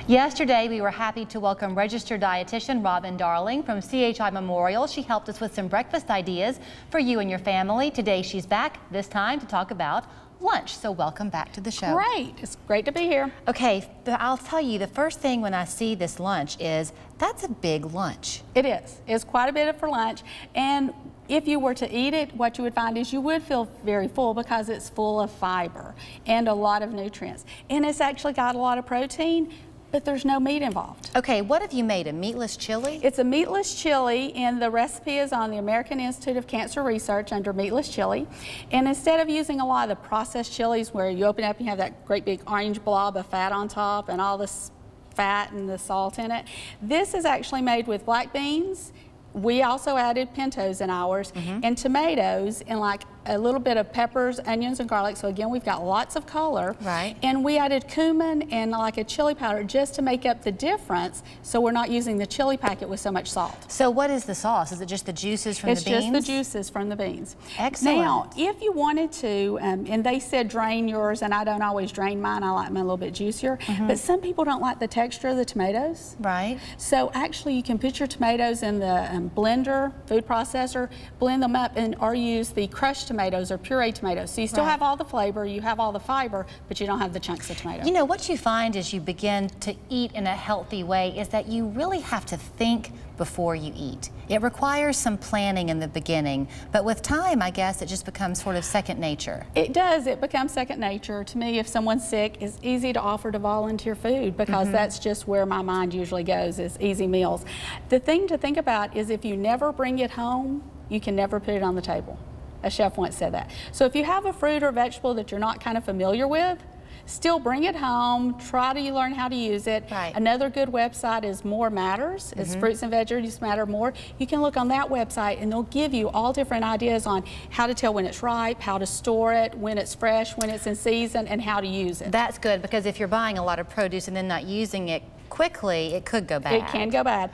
Yesterday, we were happy to welcome registered dietitian Robin Darling from CHI Memorial. She helped us with some breakfast ideas for you and your family. Today, she's back, this time to talk about lunch. So welcome back to the show. Great. It's great to be here. Okay, I'll tell you, the first thing when I see this lunch is that's a big lunch. It is. It's quite a bit for lunch. And if you were to eat it, what you would find is you would feel very full because it's full of fiber and a lot of nutrients. And it's actually got a lot of protein, but there's no meat involved. Okay, what have you made, a meatless chili? It's a meatless chili, and the recipe is on the American Institute of Cancer Research under meatless chili. And instead of using a lot of the processed chilies where you open up and you have that great big orange blob of fat on top and all this fat and the salt in it, this is actually made with black beans. We also added pintos in ours, and tomatoes, and like a little bit of peppers, onions, and garlic. So again, we've got lots of color. Right. And we added cumin and like a chili powder just to make up the difference, so we're not using the chili packet with so much salt. So what is the sauce? Is it just the juices from the beans? It's just the juices from the beans. Excellent. Now, if you wanted to, and they said drain yours, and I don't always drain mine. I like mine a little bit juicier. But some people don't like the texture of the tomatoes. Right. So actually, you can put your tomatoes in the blender, food processor, blend them up, or use the crushed tomatoes or pureed tomatoes. So you still have all the flavor, you have all the fiber, but you don't have the chunks of tomato. You know, what you find as you begin to eat in a healthy way is that you really have to think before you eat. It requires some planning in the beginning, but with time, I guess, it just becomes sort of second nature. It does. It becomes second nature. To me, if someone's sick, it's easy to offer to volunteer food because that's just where my mind usually goes, is easy meals. The thing to think about is if you never bring it home, you can never put it on the table. A chef once said that. So if you have a fruit or vegetable that you're not kind of familiar with, still bring it home, try to learn how to use it. Right. Another good website is More Matters. It's Fruits and Veggies Matter More. You can look on that website and they'll give you all different ideas on how to tell when it's ripe, how to store it, when it's fresh, when it's in season, and how to use it. That's good, because if you're buying a lot of produce and then not using it quickly, it could go bad. It can go bad.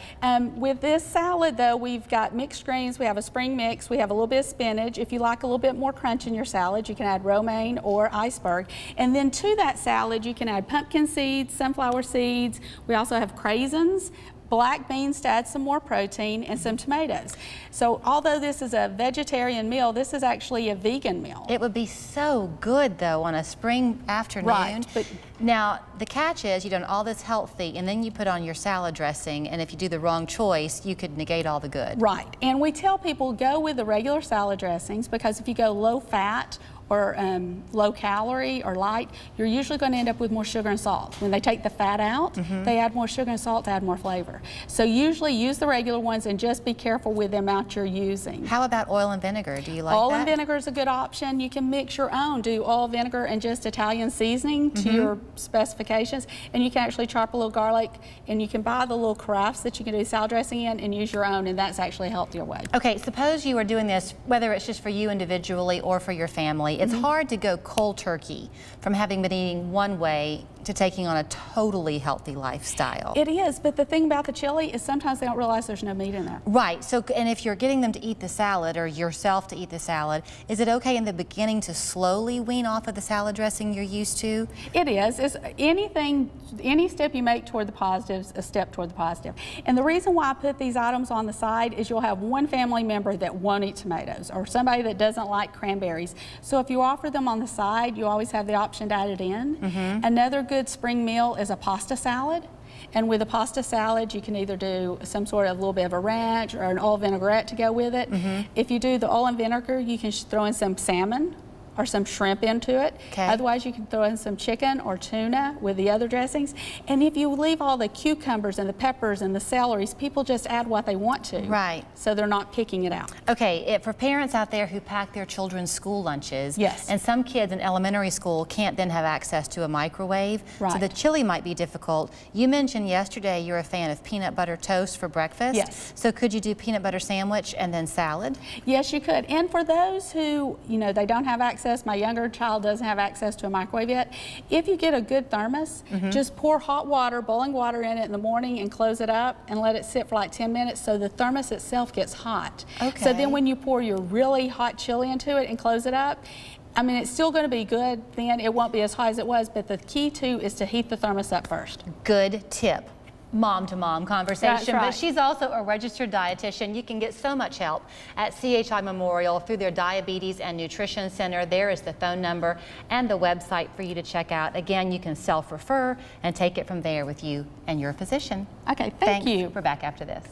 With this salad, though, we've got mixed greens. We have a spring mix. We have a little bit of spinach. If you like a little bit more crunch in your salad, you can add romaine or iceberg. And then to that salad, you can add pumpkin seeds, sunflower seeds. We also have craisins, black beans to add some more protein, and some tomatoes. So although this is a vegetarian meal, this is actually a vegan meal. It would be so good, though, on a spring afternoon. Right. But now, the catch is you've done all this healthy, and then you put on your salad dressing, and if you do the wrong choice, you could negate all the good. Right. And we tell people go with the regular salad dressings, because if you go low fat or low calorie or light, you're usually going to end up with more sugar and salt. When they take the fat out, they add more sugar and salt to add more flavor. So usually use the regular ones and just be careful with the amount you're using. How about oil and vinegar? Do you like that? Oil and vinegar is a good option. You can mix your own. Do oil, vinegar, and just Italian seasoning to your specifications. And you can actually chop a little garlic, and you can buy the little carafes that you can do salad dressing in and use your own, and that's actually a healthier way. Okay, suppose you are doing this, whether it's just for you individually or for your family. It's hard to go cold turkey from having been eating one way to taking on a totally healthy lifestyle. It is, but the thing about the chili is sometimes they don't realize there's no meat in there. Right, so, and if you're getting them to eat the salad or yourself to eat the salad, is it okay in the beginning to slowly wean off of the salad dressing you're used to? It is. It's anything, any step you make toward the positive is a step toward the positive. And the reason why I put these items on the side is you'll have one family member that won't eat tomatoes, or somebody that doesn't like cranberries. So if you offer them on the side, you always have the option to add it in. Another good spring meal is a pasta salad. And with a pasta salad, you can either do some sort of little bit of a ranch or an oil vinaigrette to go with it. If you do the oil and vinegar, you can throw in some salmon or some shrimp into it. Okay. Otherwise, you can throw in some chicken or tuna with the other dressings. And if you leave all the cucumbers and the peppers and the celeries, people just add what they want to. Right. So they're not picking it out. Okay, for parents out there who pack their children's school lunches, and some kids in elementary school can't then have access to a microwave, so the chili might be difficult. You mentioned yesterday you're a fan of peanut butter toast for breakfast. Yes. So could you do peanut butter sandwich and then salad? Yes, you could. And for those who, you know, they don't have access, my younger child doesn't have access to a microwave yet, if you get a good thermos, just pour hot water, boiling water in it in the morning and close it up and let it sit for like 10 minutes so the thermos itself gets hot. Okay. So then when you pour your really hot chili into it and close it up, I mean, it's still going to be good then. It won't be as high as it was, but the key too is to heat the thermos up first. Good tip. Mom-to-mom conversation, That's right. But she's also a registered dietitian. You can get so much help at CHI Memorial through their Diabetes and Nutrition Center. There is the phone number and the website for you to check out. Again, you can self-refer and take it from there with you and your physician. Okay, thank you. We're back after this.